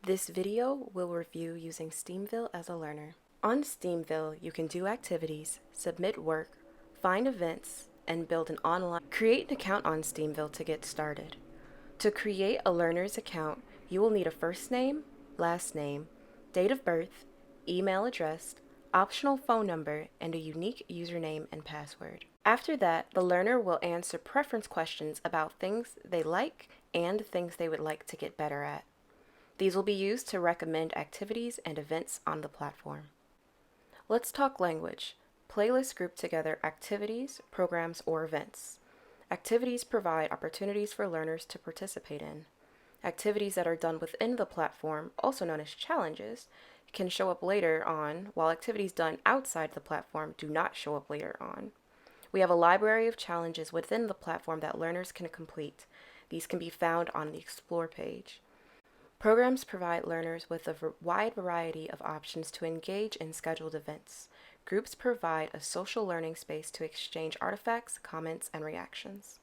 This video will review using STEAMville as a learner. On STEAMville, you can do activities, submit work, find events, and build an online. Create an account on STEAMville to get started. To create a learner's account, you will need a first name, last name, date of birth, email address, optional phone number, and a unique username and password. After that, the learner will answer preference questions about things they like and things they would like to get better at. These will be used to recommend activities and events on the platform. Let's talk language. Playlists group together activities, programs, or events. Activities provide opportunities for learners to participate in. Activities that are done within the platform, also known as challenges, can show up later on, while activities done outside the platform do not show up later on. We have a library of challenges within the platform that learners can complete. These can be found on the Explore page. Programs provide learners with a wide variety of options to engage in scheduled events. Groups provide a social learning space to exchange artifacts, comments, and reactions.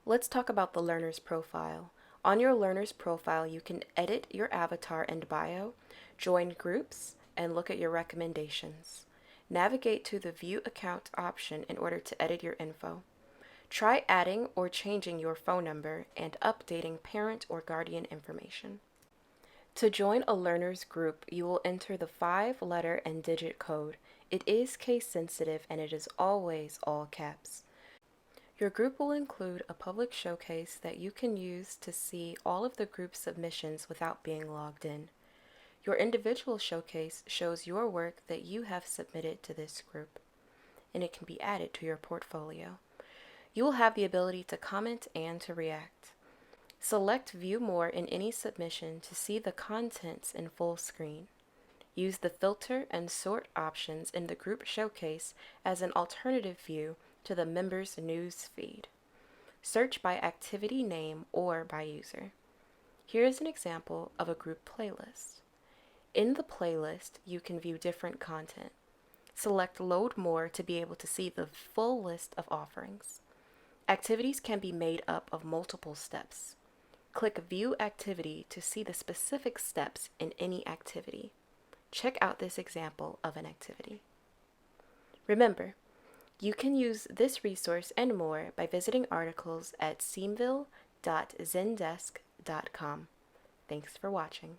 Let's talk about the learner's profile. On your learner's profile, you can edit your avatar and bio, join groups, and look at your recommendations. Navigate to the View Account option in order to edit your info. Try adding or changing your phone number and updating parent or guardian information. To join a learner's group, you will enter the 5-letter and digit code. It is case sensitive and it is always all caps. Your group will include a public showcase that you can use to see all of the group submissions without being logged in. Your individual showcase shows your work that you have submitted to this group, and it can be added to your portfolio. You will have the ability to comment and to react. Select View More in any submission to see the contents in full screen. Use the Filter and Sort options in the group showcase as an alternative view to the members' news feed. Search by activity name or by user. Here is an example of a group playlist. In the playlist, you can view different content. Select Load More to be able to see the full list of offerings. Activities can be made up of multiple steps. Click View Activity to see the specific steps in any activity. Check out this example of an activity. Remember, you can use this resource and more by visiting articles at steamville.zendesk.com. Thanks for watching.